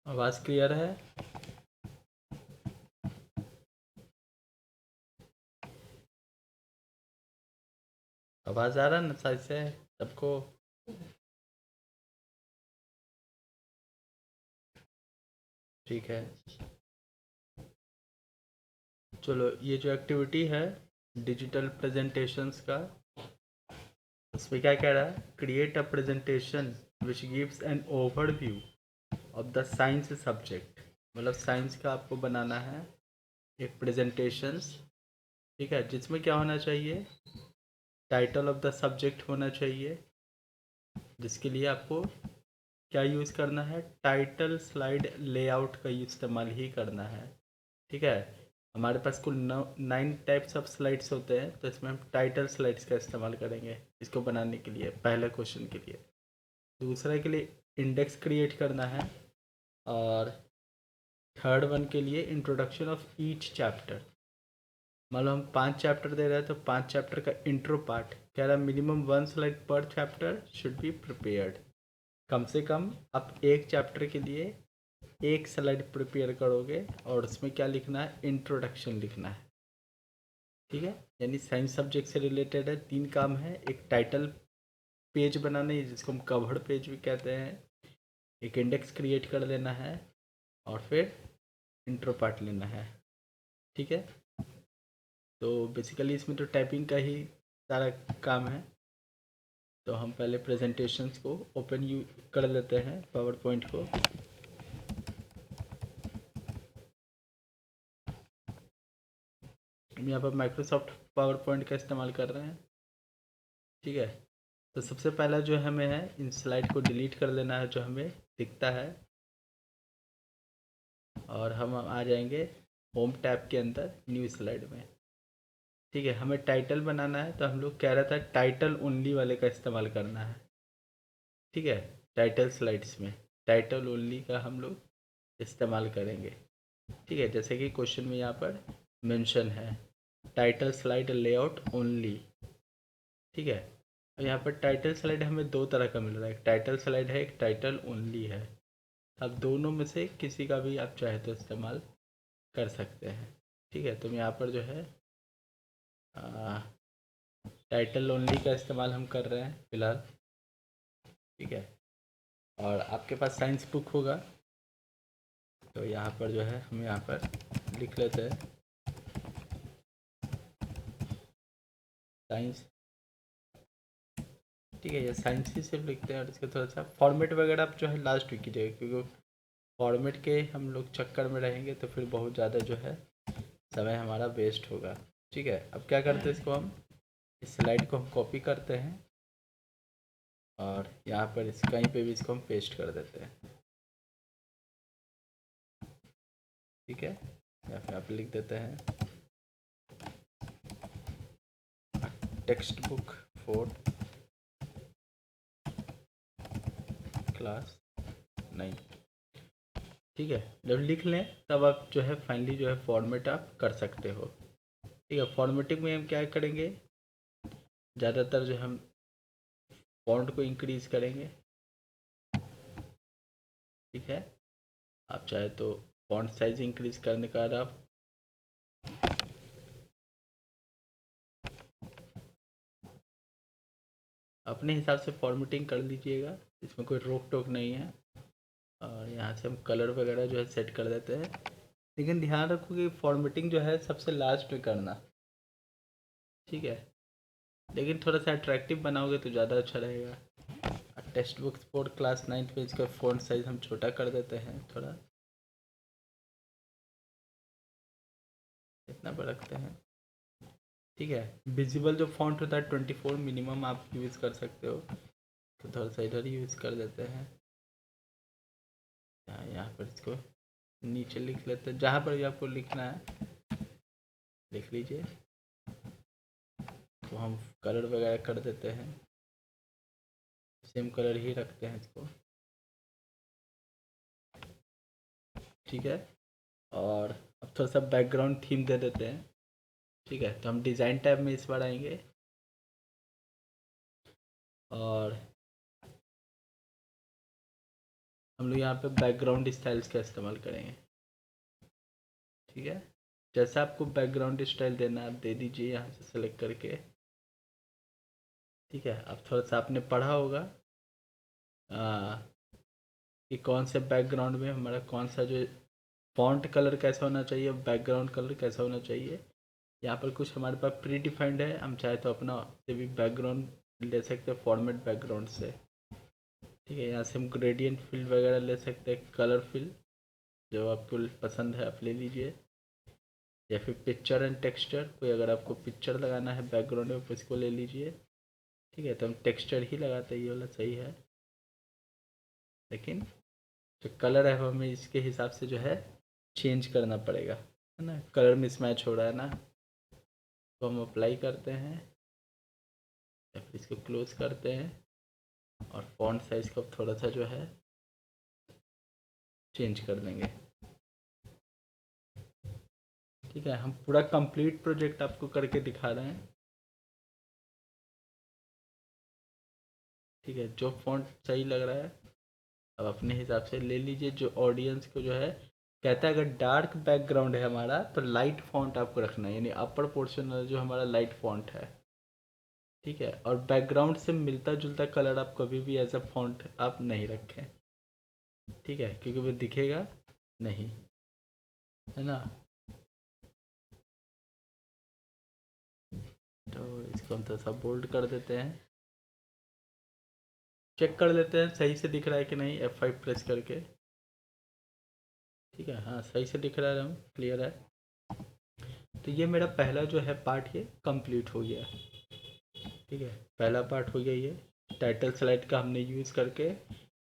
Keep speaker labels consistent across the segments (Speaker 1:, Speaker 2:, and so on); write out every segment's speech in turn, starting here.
Speaker 1: आवाज़ क्लियर है? आवाज़ आ रहा है ना सही से सबको? ठीक है, चलो ये जो एक्टिविटी है डिजिटल प्रेजेंटेशंस का, उसमें क्या कह रहा है, create a presentation which gives an overview of the science subject. मतलब साइंस का आपको बनाना है एक प्रेजेंटेशंस, ठीक है, जिसमें क्या होना चाहिए, टाइटल ऑफ द सब्जेक्ट होना चाहिए, जिसके लिए आपको क्या यूज़ करना है, टाइटल स्लाइड लेआउट का इस्तेमाल ही करना है। ठीक है, हमारे पास कुल 9 टाइप्स ऑफ स्लाइड्स होते हैं, तो इसमें हम टाइटल स्लाइड्स का इस्तेमाल करेंगे इसको बनाने के लिए, पहले क्वेश्चन के लिए। दूसरे के लिए इंडेक्स क्रिएट करना है, और थर्ड वन के लिए इंट्रोडक्शन ऑफ ईच चैप्टर। मान लो हम 5 चैप्टर दे रहे हैं तो 5 चैप्टर का इंट्रो पार्ट कह रहा है मिनिमम 1 स्लाइड पर चैप्टर शुड बी प्रिपेयर्ड। कम से कम आप एक चैप्टर के लिए एक स्लाइड प्रिपेयर करोगे, और उसमें क्या लिखना है, इंट्रोडक्शन लिखना है। ठीक है, यानी साइंस सब्जेक्ट से रिलेटेड है, 3 काम है, एक टाइटल पेज बनाना है जिसको हम कवर पेज भी कहते हैं, एक इंडेक्स क्रिएट कर लेना है, और फिर इंट्रो पार्ट लेना है। ठीक है, तो बेसिकली इसमें तो टाइपिंग का ही सारा काम है। तो हम पहले प्रेजेंटेशंस को ओपन यू कर लेते हैं, पावर पॉइंट को। हम यहाँ पर माइक्रोसॉफ्ट पावर पॉइंट का इस्तेमाल कर रहे हैं। ठीक है, तो सबसे पहला जो हमें है, इन स्लाइड को डिलीट कर लेना है जो हमें दिखता है, और हम आ जाएंगे होम टैब के अंदर न्यू स्लाइड में। ठीक है, हमें टाइटल बनाना है, तो हम लोग कह रहा था टाइटल ओनली वाले का इस्तेमाल करना है। ठीक है, टाइटल स्लाइड्स में टाइटल ओनली का हम लोग इस्तेमाल करेंगे। ठीक है, जैसे कि क्वेश्चन में यहाँ पर मेंशन है टाइटल स्लाइड लेआउट ओनली। ठीक है, और यहाँ पर टाइटल स्लाइड हमें दो तरह का मिल रहा है, एक टाइटल स्लाइड है, एक टाइटल ओनली है। अब दोनों में से किसी का भी आप चाहे तो इस्तेमाल कर सकते हैं। ठीक है, तो यहाँ पर जो है टाइटल ओनली का इस्तेमाल हम कर रहे हैं फ़िलहाल। ठीक है, और आपके पास साइंस बुक होगा, तो यहाँ पर जो है हम यहाँ पर लिख लेते हैं साइंस। ठीक है, ये साइंस ही सिर्फ लिखते हैं, और इसका थोड़ा सा फॉर्मेट वगैरह आप जो है लास्ट में कीजिएगा, क्योंकि फॉर्मेट के हम लोग चक्कर में रहेंगे तो फिर बहुत ज़्यादा जो है समय हमारा वेस्ट होगा। ठीक है, अब क्या करते हैं, इसको हम इस स्लाइड को हम कॉपी करते हैं, और यहाँ पर इस कहीं पे भी इसको हम पेस्ट कर देते हैं। ठीक है, या फिर आप लिख देते हैं टेक्स्ट बुक फॉर क्लास 9। ठीक है, जब लिख लें तब आप जो है फाइनली जो है फॉर्मेट आप कर सकते हो। ठीक है, फॉर्मेटिंग में हम क्या करेंगे, ज़्यादातर जो हम फॉन्ट को इंक्रीज़ करेंगे। ठीक है, आप चाहे तो फॉन्ट साइज इंक्रीज़ करने का आप अपने हिसाब से फॉर्मेटिंग कर लीजिएगा, इसमें कोई रोक टोक नहीं है। और यहाँ से हम कलर वगैरह जो है सेट कर देते हैं, लेकिन ध्यान रखो कि फॉर्मेटिंग जो है सबसे लास्ट में करना। ठीक है, लेकिन थोड़ा सा अट्रैक्टिव बनाओगे तो ज़्यादा अच्छा रहेगा। टेक्स्ट बुक फॉर क्लास 9 में इसका फ़ॉन्ट साइज़ हम छोटा कर देते हैं, थोड़ा इतना पर रखते हैं। ठीक है, विजिबल जो फॉन्ट होता है 24 मिनिमम आप यूज़ कर सकते हो, तो थोड़ा सा इधर यूज़ कर देते हैं। यहाँ पर इसको नीचे लिख लेते हैं, जहाँ पर भी आपको लिखना है लिख लीजिए। तो हम कलर वगैरह कर देते हैं, सेम कलर ही रखते हैं इसको। ठीक है। और अब थोड़ा सा बैकग्राउंड थीम दे देते हैं। ठीक है, तो हम डिज़ाइन टैब में इस बार आएंगे और हम लोग यहाँ पे बैकग्राउंड स्टाइल्स का इस्तेमाल करेंगे। ठीक है, जैसा आपको बैकग्राउंड स्टाइल देना है आप दे दीजिए यहाँ से सेलेक्ट करके। ठीक है, अब थोड़ा सा आपने पढ़ा होगा कि कौन से बैकग्राउंड में हमारा कौन सा जो फॉन्ट कलर कैसा होना चाहिए, बैकग्राउंड कलर कैसा होना चाहिए। यहाँ पर कुछ हमारे पास प्री डिफाइंड है, हम चाहे तो अपना से भी बैकग्राउंड ले सकते हैं फॉर्मेट बैकग्राउंड से। ठीक है, यहाँ से हम ग्रेडियंट फिल वगैरह ले सकते हैं, कलर फिल जो आपको पसंद है आप ले लीजिए, या फिर पिक्चर एंड टेक्सचर, कोई अगर आपको पिक्चर लगाना है बैकग्राउंड में तो इसको ले लीजिए। ठीक है, तो हम टेक्सचर ही लगाते हैं, ये वाला सही है। लेकिन जो कलर है वो हमें इसके हिसाब से जो है चेंज करना पड़ेगा, है ना। कलर मिसमैच हो रहा है ना, तो हम अप्लाई करते हैं या फिर इसको क्लोज करते हैं और फॉन्ट साइज को थोड़ा सा जो है चेंज कर देंगे। ठीक है, हम पूरा कंप्लीट प्रोजेक्ट आपको करके दिखा रहे हैं। ठीक है, जो फॉन्ट सही लग रहा है अब अपने हिसाब से ले लीजिए। जो ऑडियंस को जो है कहता है अगर डार्क बैकग्राउंड है हमारा तो लाइट फॉन्ट आपको रखना है, यानी अपर पोर्शन वाला जो हमारा लाइट फॉन्ट है। ठीक है, और बैकग्राउंड से मिलता जुलता कलर आप कभी भी एज अ फॉन्ट आप नहीं रखें। ठीक है, क्योंकि वो दिखेगा नहीं, है ना। तो इसको हम थोड़ा सा बोल्ड कर देते हैं, चेक कर लेते हैं सही से दिख रहा है कि नहीं F5 प्रेस करके। ठीक है, हाँ सही से दिख रहा है, हम क्लियर है। तो ये मेरा पहला जो है पार्ट ये कंप्लीट हो गया। ठीक है, पहला पार्ट हो गया ये। टाइटल स्लाइड का हमने यूज़ करके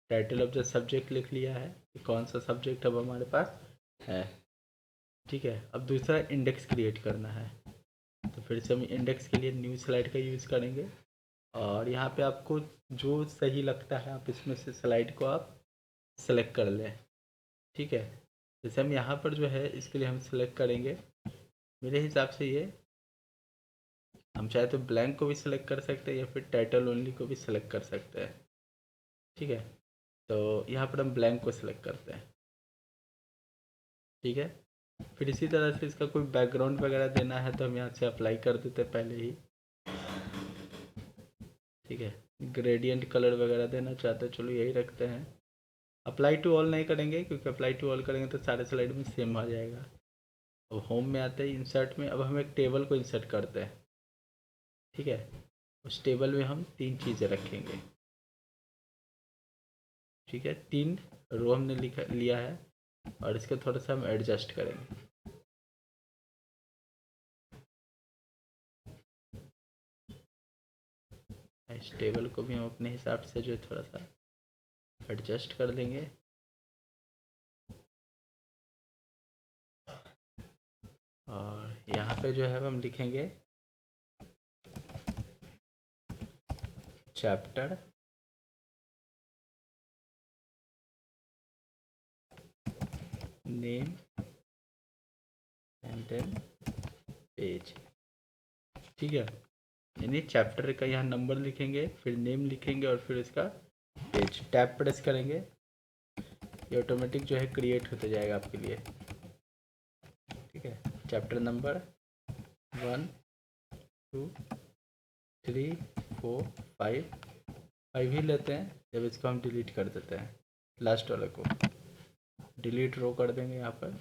Speaker 1: टाइटल ऑफ द सब्जेक्ट लिख लिया है कि कौन सा सब्जेक्ट अब हमारे पास है। ठीक है, अब दूसरा इंडेक्स क्रिएट करना है, तो फिर से हम इंडेक्स के लिए न्यू स्लाइड का यूज़ करेंगे। और यहाँ पे आपको जो सही लगता है आप इसमें से स्लाइड को आप सेलेक्ट कर लें। ठीक है, जैसे हम यहाँ पर जो है इसके लिए हम सेलेक्ट करेंगे, मेरे हिसाब से ये हम चाहे तो ब्लैंक को भी सिलेक्ट कर सकते हैं या फिर टाइटल ओनली को भी सिलेक्ट कर सकते हैं। ठीक है, तो यहाँ पर हम ब्लैंक को सिलेक्ट करते हैं। ठीक है, फिर इसी तरह से इसका कोई बैकग्राउंड वगैरह देना है तो हम यहाँ से अप्लाई कर देते हैं पहले ही। ठीक है, ग्रेडियंट कलर वगैरह देना चाहते हैं, चलो यही रखते हैं। अप्लाई टू ऑल नहीं करेंगे क्योंकि अप्लाई टू ऑल करेंगे तो सारे स्लाइड में सेम आ जाएगा। अब होम में आते हैं, इंसर्ट में अब हम एक टेबल को इंसर्ट करते हैं। ठीक है, उस टेबल में हम तीन चीज़ें रखेंगे। ठीक है, तीन रो हमने लिया है और इसको थोड़ा सा हम एडजस्ट करेंगे। इस टेबल को भी हम अपने हिसाब से जो थोड़ा सा एडजस्ट कर देंगे। और यहाँ पे जो है हम लिखेंगे chapter name and then page. ठीक है, यानी चैप्टर का यहाँ नंबर लिखेंगे, फिर नेम लिखेंगे और फिर इसका पेज। टैब प्रेस करेंगे, ये ऑटोमेटिक जो है क्रिएट होते जाएगा आपके लिए। ठीक है, चैप्टर नंबर 1 2 3 4 5 ही लेते हैं। जब इसको हम डिलीट कर देते हैं, लास्ट वाले को डिलीट रो कर देंगे यहाँ पर।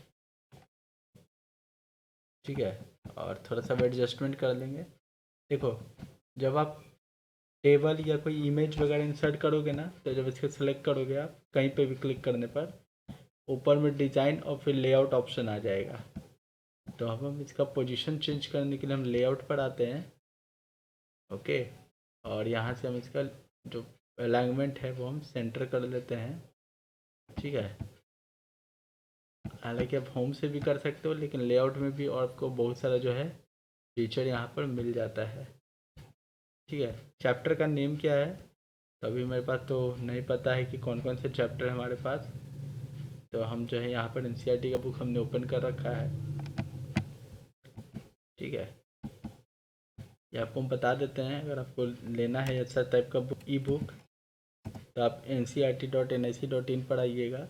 Speaker 1: ठीक है, और थोड़ा सा एडजस्टमेंट कर लेंगे। देखो, जब आप टेबल या कोई इमेज वगैरह इंसर्ट करोगे ना, तो जब इसको सेलेक्ट करोगे आप कहीं पे भी क्लिक करने पर ऊपर में डिज़ाइन और फिर लेआउट ऑप्शन आ जाएगा। तो हम इसका पोजीशन चेंज करने के लिए हम लेआउट पर आते हैं। ओके, और यहाँ से हम इसका जो अलाइनमेंट है वो हम सेंटर कर लेते हैं। ठीक है, हालांकि आप होम से भी कर सकते हो लेकिन लेआउट में भी और आपको बहुत सारा जो है फीचर यहाँ पर मिल जाता है। ठीक है, चैप्टर का नेम क्या है, तो अभी मेरे पास तो नहीं पता है कि कौन कौन से चैप्टर है हमारे पास। तो हम जो है यहाँ पर एनसीईआरटी का बुक हमने ओपन कर रखा है, ठीक है। ये आपको हम बता देते हैं, अगर आपको लेना है ऐसा टाइप का बुक, ई बुक, तो आप ncrt.nic.in पर आइएगा।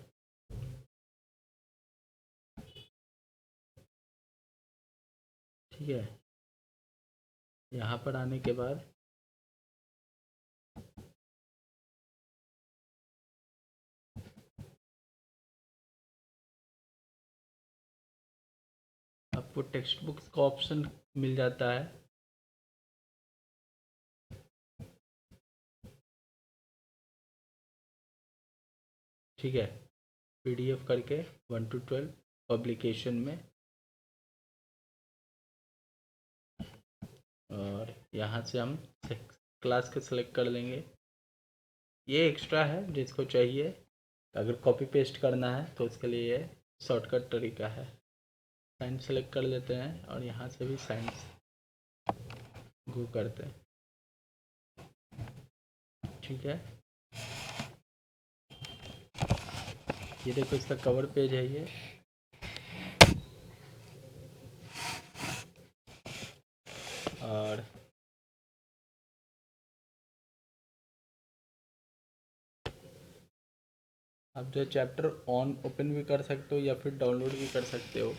Speaker 1: ठीक है, यहाँ पर आने के बाद आपको टेक्स्ट बुक्स का ऑप्शन मिल जाता है। ठीक है, पीडीएफ करके 1 to 12 पब्लिकेशन में, और यहाँ से हम क्लास के सेलेक्ट कर लेंगे। ये एक्स्ट्रा है, जिसको चाहिए अगर कॉपी पेस्ट करना है तो उसके लिए ये शॉर्टकट तरीका है। साइंस सेलेक्ट कर लेते हैं और यहाँ से भी साइंस गो करते हैं। ठीक है, ये देखो इसका कवर पेज है ये। और आप जो चैप्टर ऑन ओपन भी कर सकते हो या फिर डाउनलोड भी कर सकते हो।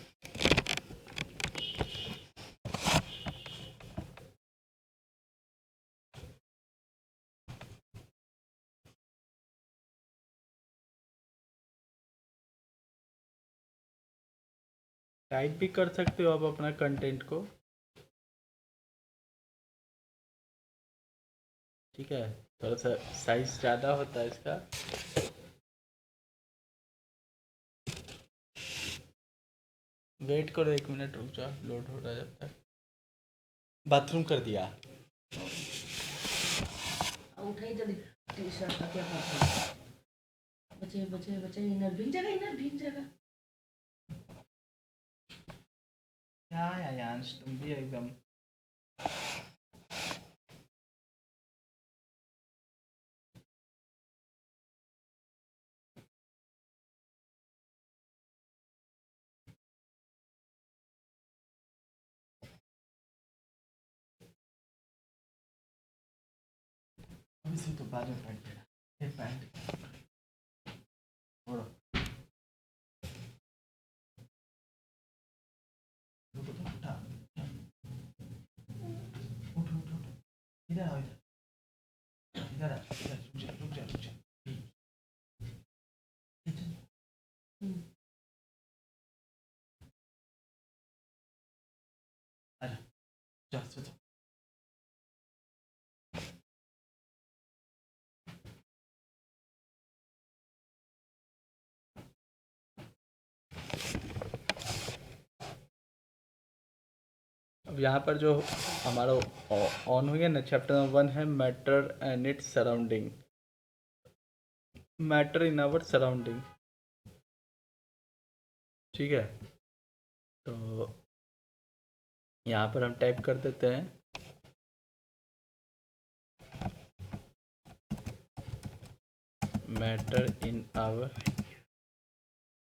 Speaker 1: टाइप भी कर सकते हो आप अपना कंटेंट को। ठीक है, थोड़ा सा साइज ज़्यादा होता है इसका। वेट करो 1 मिनट, रुक जाओ, लोड हो रहा है जब तक। बाथरूम कर दिया।
Speaker 2: उठाई जल्दी टी शर्ट का क्या करते हैं? बचे बचे बचे, इनर भीग जाएगा, इनर भीग जाएगा।
Speaker 1: क्या यायांश, तुम भी एकदम। अभी से तो बाद में पैंट लेना, ये पैंट छोड़ो। रुको तो, उठा, उठ उठ उठ, इधर आओ, इधर आ, इधर रुक जा रुक जा रुक जा। अरे जा सो जा। अब यहाँ पर जो हमारा ऑन हो गया ना, चैप्टर नंबर 1 है matter and its surrounding, matter in our surrounding. ठीक है, तो यहाँ पर हम टाइप कर देते हैं मैटर इन आवर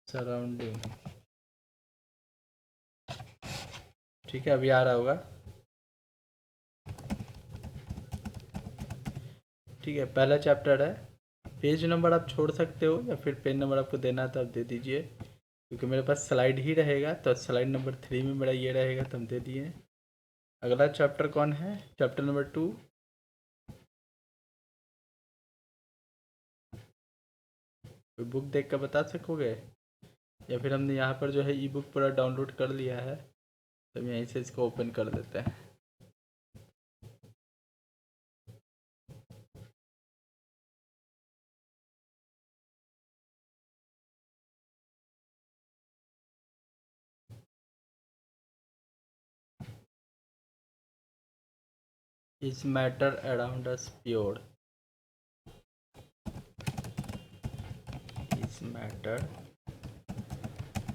Speaker 1: सराउंडिंग। ठीक है, अभी आ रहा होगा। ठीक है, पहला चैप्टर है। पेज नंबर आप छोड़ सकते हो या फिर पेज नंबर आपको देना है तो आप दे दीजिए, क्योंकि मेरे पास स्लाइड ही रहेगा, तो स्लाइड नंबर 3 में मेरा ये रहेगा, तो हम दे दिए। अगला चैप्टर कौन है? Chapter number 2। कोई बुक देख कर बता सकोगे, या फिर हमने यहाँ पर जो है ई बुक पूरा डाउनलोड कर लिया है, तो हम यहीं से इसको ओपन कर देते हैं। Is matter around us pure, is matter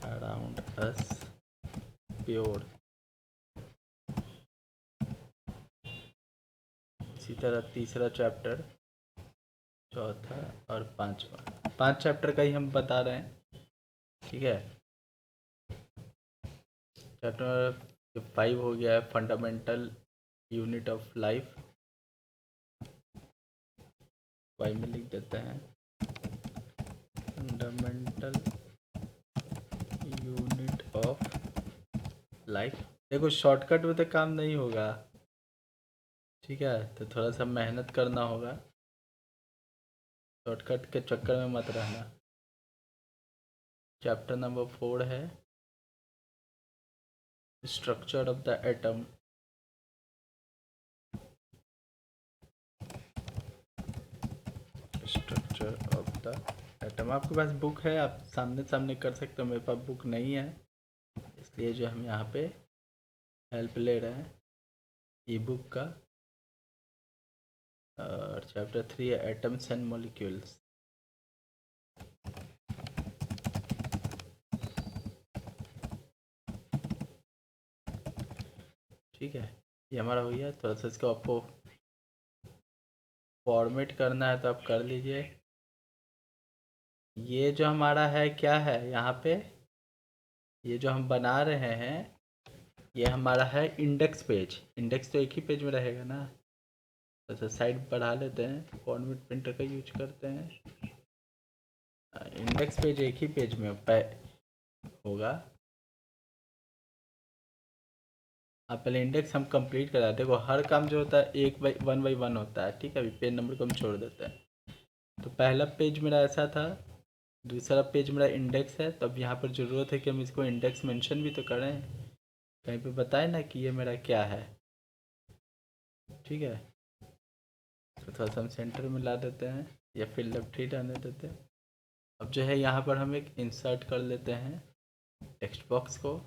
Speaker 1: around us pure. इसी तरह तीसरा चैप्टर, चौथा और पांचवा, 5 चैप्टर का ही हम बता रहे हैं। ठीक है। चैप्टर 5 हो गया है फंडामेंटल यूनिट ऑफ लाइफ। 5 में लिख देते हैं फंडामेंटल यूनिट ऑफ लाइफ। देखो शॉर्टकट में तो काम नहीं होगा, ठीक है, तो थोड़ा सा मेहनत करना होगा, शॉर्टकट के चक्कर में मत रहना। चैप्टर नंबर 4 है structure of the atom. Structure of the atom. आपके पास बुक है, आप सामने सामने कर सकते हो, मेरे पास बुक नहीं है, इसलिए जो हम यहाँ पे हेल्प ले रहे हैं ई बुक का। और चैप्टर 3 है एटम्स एंड मॉलिक्यूल्स। ठीक है, ये हमारा हो गया। थोड़ा सा इसको आपको फॉर्मेट करना है तो आप कर लीजिए। ये जो हमारा है क्या है यहाँ पे, ये जो हम बना रहे हैं ये हमारा है इंडेक्स पेज। इंडेक्स तो एक ही पेज में रहेगा ना, तो साइड बढ़ा लेते हैं, फॉर्मेट प्रिंटर का यूज करते हैं। इंडेक्स पेज एक ही पेज में होगा। आप पहले इंडेक्स हम कंप्लीट करा, देखो हर काम जो होता है 1 बाई 1 होता है, ठीक है। अभी पेज नंबर को हम छोड़ देते हैं। तो पहला पेज मेरा ऐसा था, दूसरा पेज मेरा इंडेक्स है, तो अब यहाँ पर ज़रूरत है कि हम इसको इंडेक्स मेंशन भी तो करें, कहीं पे बताए ना कि ये मेरा क्या है, ठीक है। तो थोड़ा सा हम सेंटर में ला देते हैं या फिर लेफ्ट ही रहने देते हैं। अब जो है यहाँ पर हम एक इंसर्ट कर लेते हैं टेक्स्ट बॉक्स को,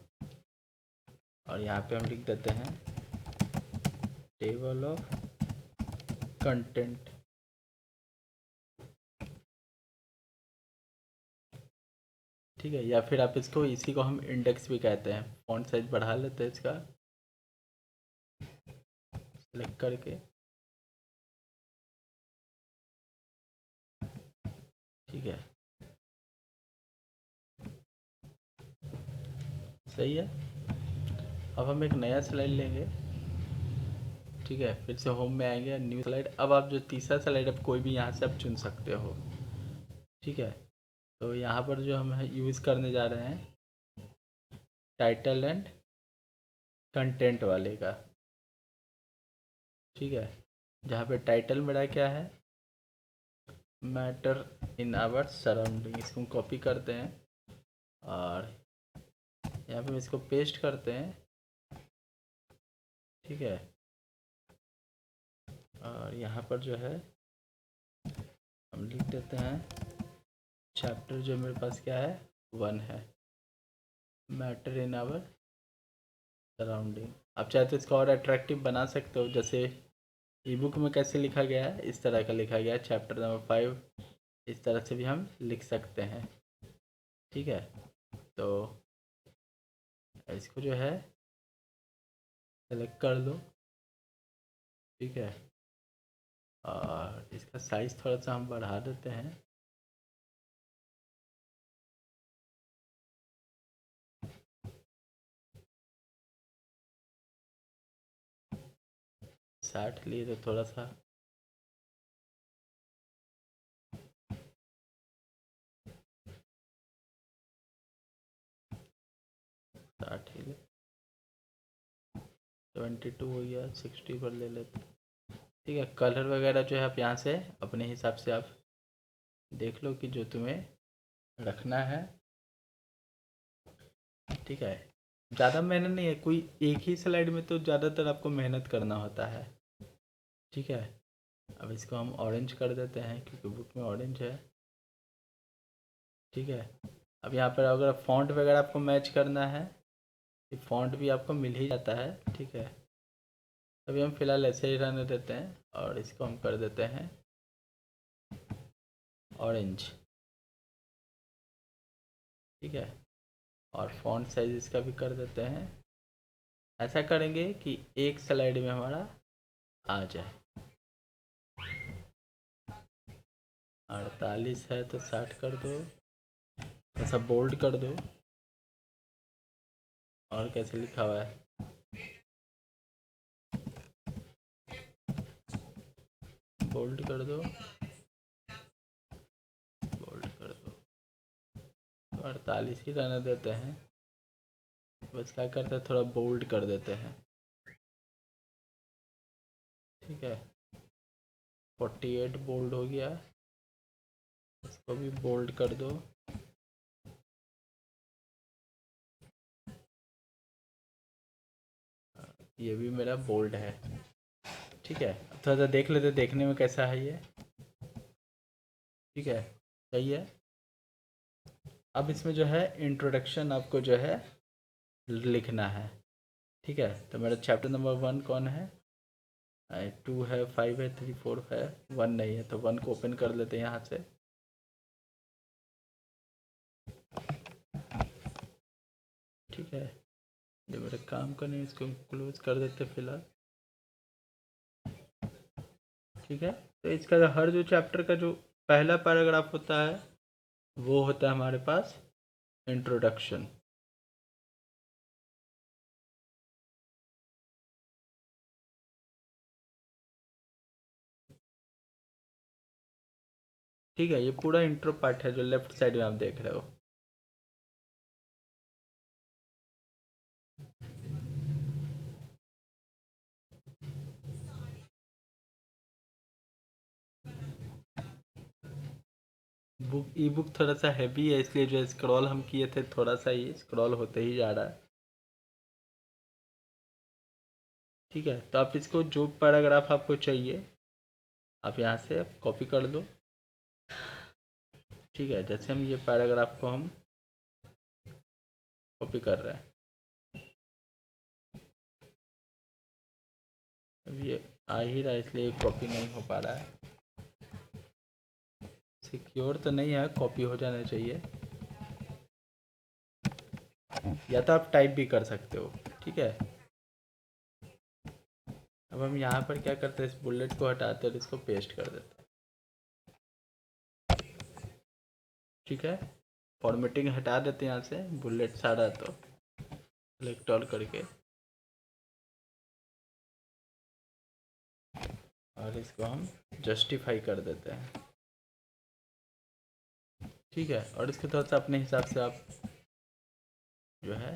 Speaker 1: और यहाँ पे हम लिख देते हैं टेबल ऑफ कंटेंट। ठीक है, या फिर आप इसको, इसी को हम इंडेक्स भी कहते हैं। फॉन्ट साइज बढ़ा लेते हैं इसका सेलेक्ट करके, ठीक है, सही है। अब हम एक नया स्लाइड लेंगे, ठीक है, फिर से होम में आएंगे, न्यू स्लाइड। अब आप जो तीसरा स्लाइड अब कोई भी यहाँ से आप चुन सकते हो, ठीक है। तो यहाँ पर जो हम यूज़ करने जा रहे हैं टाइटल एंड कंटेंट वाले का, ठीक है। जहाँ पे टाइटल मेरा क्या है, मैटर इन आवर सराउंडिंग, इसको हम कॉपी करते हैं और यहाँ पे इसको पेस्ट करते हैं, ठीक है। और यहाँ पर जो है हम लिख देते हैं चैप्टर जो मेरे पास क्या है 1 है, मैटर इन आवर सराउंडिंग। आप चाहे तो इसको और अट्रैक्टिव बना सकते हो, जैसे ई बुक में कैसे लिखा गया है इस तरह का लिखा गया है, चैप्टर नंबर 5 इस तरह से भी हम लिख सकते हैं, ठीक है। तो इसको जो है सेलेक्ट कर लो, ठीक है, और इसका साइज़ थोड़ा सा हम बढ़ा देते हैं, साठ लिए तो थोड़ा सा 60 ही ले, 72 हो गया, 60 पर ले लेते, ठीक है। कलर वगैरह जो है आप यहाँ से अपने हिसाब से आप देख लो कि जो तुम्हें रखना है, ठीक है। ज़्यादा मेहनत नहीं है, कोई एक ही स्लाइड में तो ज़्यादातर आपको मेहनत करना होता है, ठीक है। अब इसको हम ऑरेंज कर देते हैं क्योंकि बुक में ऑरेंज है, ठीक है। अब यहाँ पर अगर फ़ॉन्ट वगैरह आपको मैच करना है, ये फ़ॉन्ट भी आपको मिल ही जाता है, ठीक है। अभी हम फ़िलहाल ऐसे ही रहने देते हैं और इसको हम कर देते हैं ऑरेंज, ठीक है। और फ़ॉन्ट साइज इसका भी कर देते हैं, ऐसा करेंगे कि एक स्लाइड में हमारा आ जाए। 48 है तो 60 कर दो, ऐसा बोल्ड कर दो। और कैसे लिखा हुआ है, बोल्ड कर दो, बोल्ड कर दो। 48 ही रहने देते हैं, बस क्या करते हैं थोड़ा बोल्ड कर देते हैं। ठीक है, 48 बोल्ड हो गया, इसको भी बोल्ड कर दो। ये भी मेरा बोल्ड है। ठीक है, अब थोड़ा सा देख लेते देखने में कैसा है ये। ठीक है, सही है। अब इसमें जो है इंट्रोडक्शन आपको जो है लिखना है। ठीक है, तो मेरा चैप्टर नंबर 1 कौन है, 2 है, 5 है, 3, 4 है, 1 नहीं है, तो 1 को ओपन कर लेते हैं यहाँ से। ठीक है, जो मेरा काम करने इसको क्लोज कर देते फिलहाल। ठीक है, तो इसका हर जो चैप्टर का जो पहला पैराग्राफ होता है वो होता है हमारे पास इंट्रोडक्शन। ठीक है, ये पूरा इंट्रो पार्ट है जो लेफ्ट साइड में आप देख रहे हो। ई बुक थोड़ा सा हैवी है, इसलिए जो स्क्रॉल हम किए थे थोड़ा सा ही स्क्रॉल होते ही जा रहा है। ठीक है, तो आप इसको जो पैराग्राफ आपको चाहिए आप यहाँ से कॉपी कर दो। ठीक है, जैसे हम ये पैराग्राफ को हम कॉपी कर रहे हैं, अब ये आ ही रहा है इसलिए कॉपी नहीं हो पा रहा है। सिक्योर तो नहीं है, कॉपी हो जाना चाहिए, या तो आप टाइप भी कर सकते हो। ठीक है, अब हम यहाँ पर क्या करते हैं, इस बुलेट को हटाते हैं और इसको पेस्ट कर देते हैं। ठीक है, फॉर्मेटिंग हटा देते हैं यहाँ से, बुलेट सारा तो सेलेक्ट ऑल करके, और इसको हम जस्टिफाई कर देते हैं। ठीक है, और इसको थोड़ा सा अपने हिसाब से आप जो है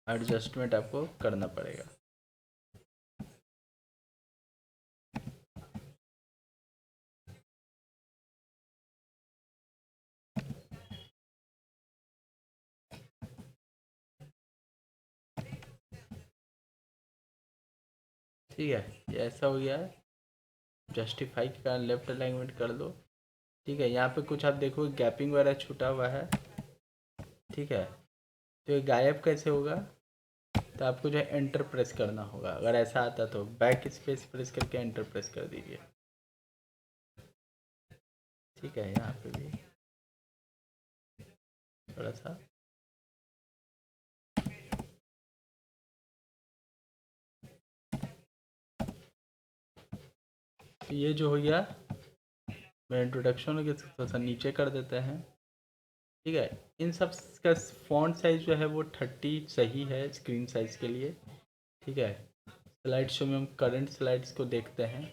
Speaker 1: एडजस्टमेंट आपको करना पड़ेगा। ठीक है, ये ऐसा हो गया है। जस्टिफाई के कारण लेफ्ट अलाइनमेंट कर दो। ठीक है, यहाँ पे कुछ आप देखो गैपिंग वगैरह छूटा हुआ है। ठीक है, तो ये गायब कैसे होगा, तो आपको जो है एंटर प्रेस करना होगा। अगर ऐसा आता तो बैक स्पेस प्रेस करके एंटर प्रेस कर दीजिए। ठीक है, यहाँ पे भी थोड़ा सा तो ये जो हो गया मैं इंट्रोडक्शन हो गया, थोड़ा सा नीचे कर देते हैं। ठीक है, इन सब का फॉन्ट साइज जो है वो 30 सही है स्क्रीन साइज के लिए। ठीक है, स्लाइड शो में हम करंट स्लाइड्स को देखते हैं।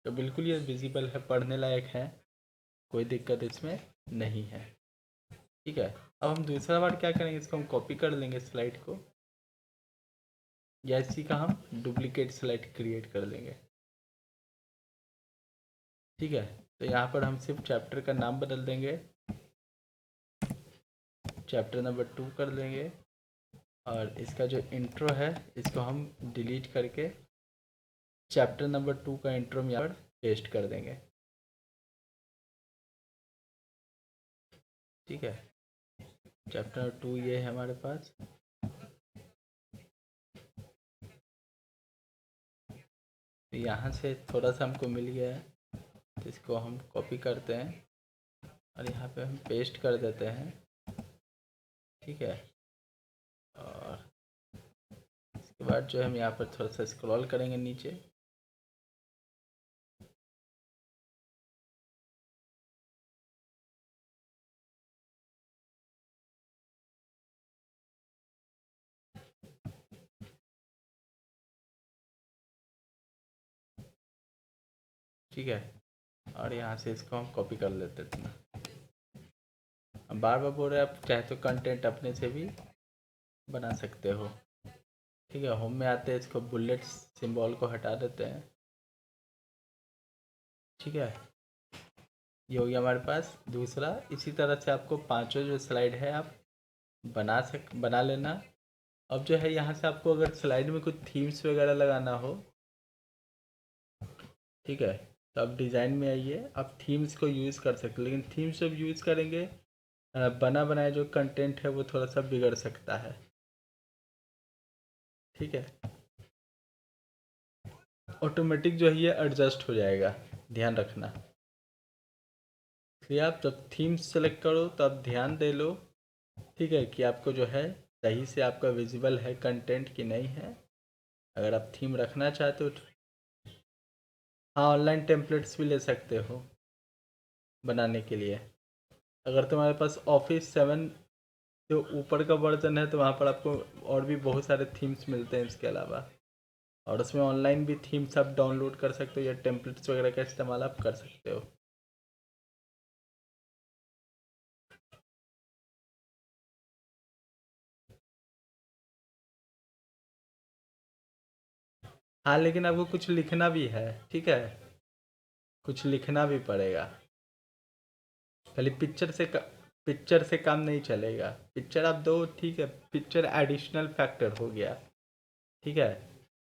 Speaker 1: तो बिल्कुल ये विजिबल है, पढ़ने लायक है, कोई दिक्कत इसमें नहीं है। ठीक है, अब हम दूसरा बार क्या करेंगे, इसको हम कॉपी कर लेंगे स्लाइड को, या इसी का हम डुप्लीकेट स्लाइड क्रिएट कर लेंगे। ठीक है, तो यहाँ पर हम सिर्फ चैप्टर का नाम बदल देंगे, चैप्टर नंबर 2 कर देंगे, और इसका जो इंट्रो है इसको हम डिलीट करके चैप्टर नंबर 2 का इंट्रो में यहाँ पर पेस्ट कर देंगे। ठीक है, चैप्टर नंबर 2 ये है हमारे पास। तो यहाँ से थोड़ा सा हमको मिल गया है, तो इसको हम कॉपी करते हैं और यहाँ पे हम पेस्ट कर देते हैं। ठीक है, और इसके बाद जो है हम यहाँ पर थोड़ा सा स्क्रॉल करेंगे नीचे, ठीक है, और यहाँ से इसको हम कॉपी कर लेते हैं इतना। अब बार बार बोल रहे हैं, आप चाहे तो कंटेंट अपने से भी बना सकते हो। ठीक है, होम में आते हैं, इसको बुलेट सिंबल को हटा देते हैं। ठीक है, ये हो गया हमारे पास दूसरा। इसी तरह से आपको पांचों जो स्लाइड है आप बना लेना। अब जो है यहाँ से आपको अगर स्लाइड में कुछ थीम्स वगैरह लगाना हो, ठीक है, तो आप डिज़ाइन में आइए, आप थीम्स को यूज़ कर सकते हो। लेकिन थीम्स जब यूज़ करेंगे बना बनाया जो कंटेंट है वो थोड़ा सा बिगड़ सकता है। ठीक है, ऑटोमेटिक जो है ये एडजस्ट हो जाएगा, ध्यान रखना। इसलिए आप जब थीम्स सेलेक्ट करो तो आप ध्यान दे लो, ठीक है, कि आपको जो है सही से आपका विजिबल है कंटेंट कि नहीं है। अगर आप थीम रखना चाहते हो तो हाँ, ऑनलाइन टेम्पलेट्स भी ले सकते हो बनाने के लिए। अगर तुम्हारे पास ऑफिस 7 जो ऊपर का वर्जन है तो वहाँ पर आपको और भी बहुत सारे थीम्स मिलते हैं इसके अलावा, और उसमें ऑनलाइन भी थीम्स आप डाउनलोड कर सकते हो या टेम्पलेट्स वगैरह का इस्तेमाल आप कर सकते हो। हाँ, लेकिन आपको कुछ लिखना भी है, ठीक है, कुछ लिखना भी पड़ेगा। खाली पिक्चर से काम नहीं चलेगा। पिक्चर आप दो, ठीक है, पिक्चर एडिशनल फैक्टर हो गया, ठीक है,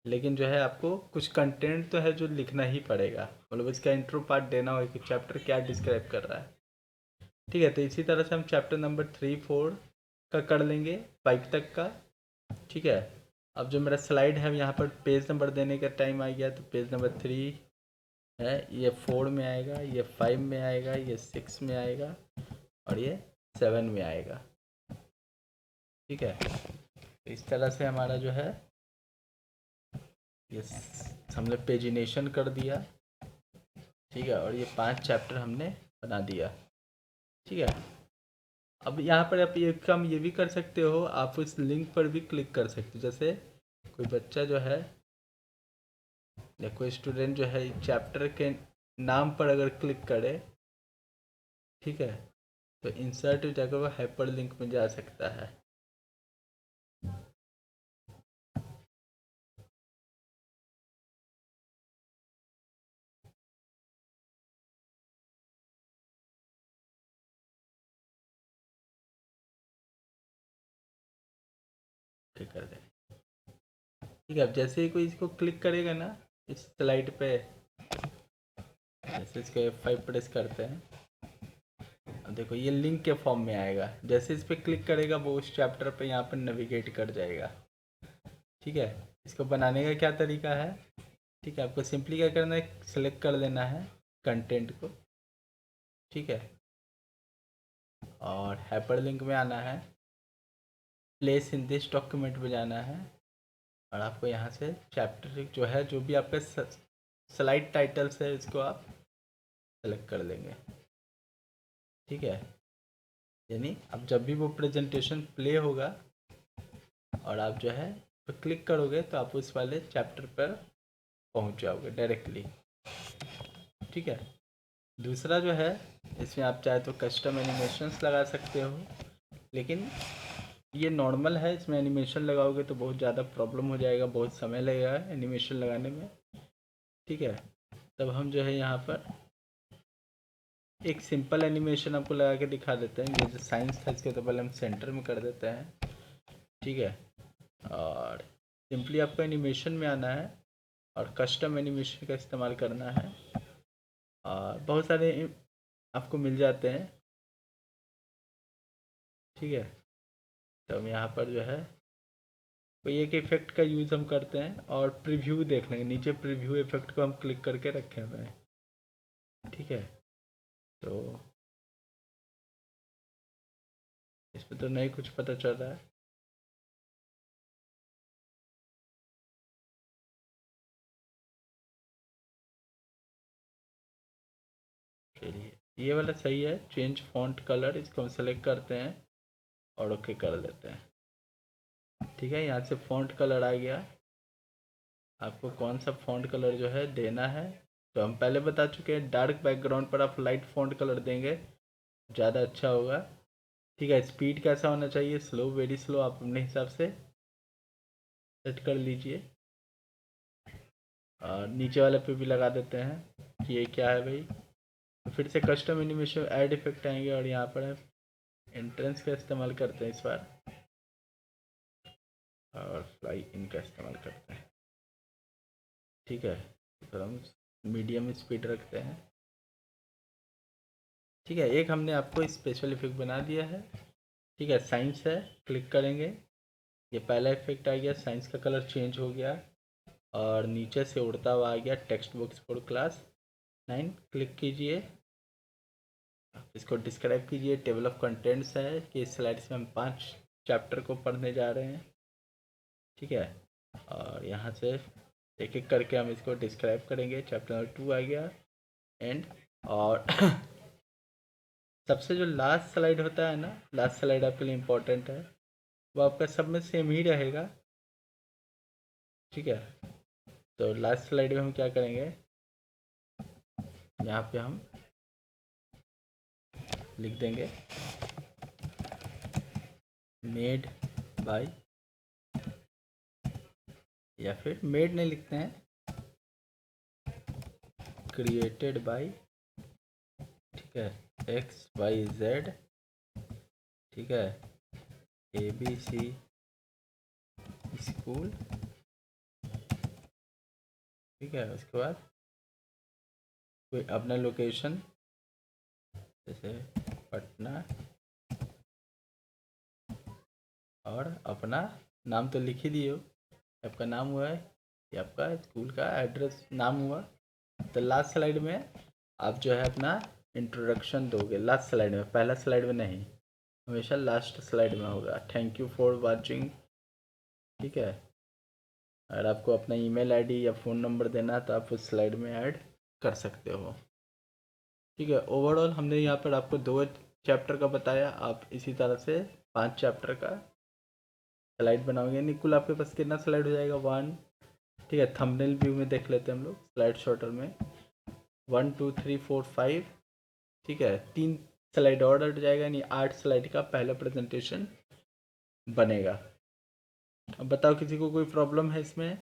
Speaker 1: लेकिन जो है आपको कुछ कंटेंट तो है जो लिखना ही पड़ेगा। मतलब इसका इंट्रो पार्ट देना हो कि चैप्टर क्या डिस्क्राइब कर रहा है। ठीक है, तो इसी तरह से हम चैप्टर नंबर 3 4 का कर लेंगे, 5 तक का। ठीक है, अब जो मेरा स्लाइड है यहाँ पर पेज नंबर देने का टाइम आ गया, तो पेज नंबर 3 है, ये 4 में आएगा, ये 5 में आएगा, ये 6 में आएगा, और ये 7 में आएगा। ठीक है, तो इस तरह से हमारा जो है ये हमने पेजिनेशन कर दिया। ठीक है, और ये 5 चैप्टर हमने बना दिया। ठीक है, अब यहाँ पर आप ये काम ये भी कर सकते हो, आप उस लिंक पर भी क्लिक कर सकते हो। जैसे कोई बच्चा जो है या कोई स्टूडेंट जो है चैप्टर के नाम पर अगर क्लिक करे, ठीक है, तो इंसर्ट जाकर वो हाइपर लिंक में जा सकता है। ठीक कर दे। ठीक है, अब जैसे ही कोई इसको क्लिक करेगा ना इस स्लाइड पे, जैसे इसको F5 प्रेस करते हैं, अब देखो ये लिंक के फॉर्म में आएगा। जैसे इस पर क्लिक करेगा वो उस चैप्टर पे यहाँ पर नेविगेट कर जाएगा। ठीक है, इसको बनाने का क्या तरीका है, ठीक है, आपको सिंपली क्या करना है, सेलेक्ट कर लेना है कंटेंट को। ठीक है, और हाइपर लिंक में आना है, प्लेस इन दिस डॉक्यूमेंट में जाना है, और आपको यहाँ से चैप्टर जो है जो भी आपके स्लाइड टाइटल्स है इसको आप सेलेक्ट कर लेंगे। ठीक है, यानी अब जब भी वो प्रेजेंटेशन प्ले होगा और आप जो है तो क्लिक करोगे तो आप उस वाले चैप्टर पर पहुंच जाओगे डायरेक्टली। ठीक है, दूसरा जो है इसमें आप चाहे तो कस्टम एनिमेशंस लगा सकते हो, लेकिन ये नॉर्मल है, इसमें एनिमेशन लगाओगे तो बहुत ज़्यादा प्रॉब्लम हो जाएगा, बहुत समय लगेगा एनिमेशन लगाने में। ठीक है, तब हम जो है यहाँ पर एक सिंपल एनिमेशन आपको लगा के दिखा देते हैं। ये जो साइंस था इसके तो पहले हम सेंटर में कर देते हैं। ठीक है, और सिंपली आपको एनिमेशन में आना है और कस्टम एनिमेशन का इस्तेमाल करना है, और बहुत सारे आपको मिल जाते हैं। ठीक है, तो हम यहाँ पर जो है कोई एक इफेक्ट का यूज़ हम करते हैं, और प्रीव्यू देख लेंगे, नीचे प्रीव्यू इफेक्ट को हम क्लिक करके रखे हुए हैं। ठीक है, तो इस पर तो नहीं कुछ पता चल रहा है। चलिए, ये वाला सही है, चेंज फॉन्ट कलर, इसको हम सेलेक्ट करते हैं और ओके कर देते हैं। ठीक है, यहाँ से फॉन्ट कलर आ गया, आपको कौन सा फॉन्ट कलर जो है देना है तो हम पहले बता चुके हैं, डार्क बैकग्राउंड पर आप लाइट फॉन्ट कलर देंगे ज़्यादा अच्छा होगा। ठीक है, स्पीड कैसा होना चाहिए, स्लो, वेरी स्लो, आप अपने हिसाब से सेट कर लीजिए। और नीचे वाले पे भी लगा देते हैं कि ये क्या है भाई। तो फिर से कस्टम एनिमेशन ऐड इफेक्ट आएंगे और यहाँ पर एंट्रेंस का इस्तेमाल करते हैं इस बार, और फ्लाई इन का इस्तेमाल करते हैं। ठीक है, तो हम मीडियम स्पीड रखते हैं। ठीक है, एक हमने आपको स्पेशल इफेक्ट बना दिया है। ठीक है, साइंस है, क्लिक करेंगे, ये पहला इफेक्ट आ गया, साइंस का कलर चेंज हो गया और नीचे से उड़ता हुआ आ गया text books for class 9। Click कीजिए, इसको डिस्क्राइब कीजिए। टेबल ऑफ कंटेंट्स है कि इस स्लाइड्स में हम 5 चैप्टर को पढ़ने जा रहे हैं। ठीक है, और यहाँ से एक एक करके हम इसको डिस्क्राइब करेंगे। चैप्टर नंबर 2 आ गया एंड। और सबसे जो लास्ट स्लाइड होता है ना, लास्ट स्लाइड आपके लिए इम्पोर्टेंट है, वो आपका सब में सेम ही रहेगा। ठीक है, तो लास्ट स्लाइड में हम क्या करेंगे, यहाँ पे हम लिख देंगे मेड बाय, या फिर मेड नहीं लिखते हैं, क्रिएटेड बाय। ठीक है, XYZ। ठीक है, ABC स्कूल। ठीक है, उसके बाद कोई अपना लोकेशन, जैसे पटना, और अपना नाम तो लिख ही दिए हो, आपका नाम हुआ है, ये आपका स्कूल का एड्रेस नाम हुआ। तो लास्ट स्लाइड में आप जो है अपना इंट्रोडक्शन दोगे, लास्ट स्लाइड में, पहला स्लाइड में नहीं, हमेशा लास्ट स्लाइड में होगा। Thank you for watching. ठीक है, अगर आपको अपना ईमेल आईडी या फ़ोन नंबर देना है तो आप उस स्लाइड में ऐड कर सकते हो। ठीक है, ओवरऑल हमने यहाँ पर आपको 2 चैप्टर का बताया, आप इसी तरह से 5 चैप्टर का स्लाइड बनाओगे, यानी कुल आपके पास कितना स्लाइड हो जाएगा, 1। ठीक है, थंबनेल व्यू में देख लेते हैं हम लोग स्लाइड शॉर्टर में, 1 2 3 4 5। ठीक है, 3 स्लाइड और हट जाएगा, यानी 8 स्लाइड का पहला प्रेजेंटेशन बनेगा। अब बताओ किसी को कोई प्रॉब्लम है इसमें।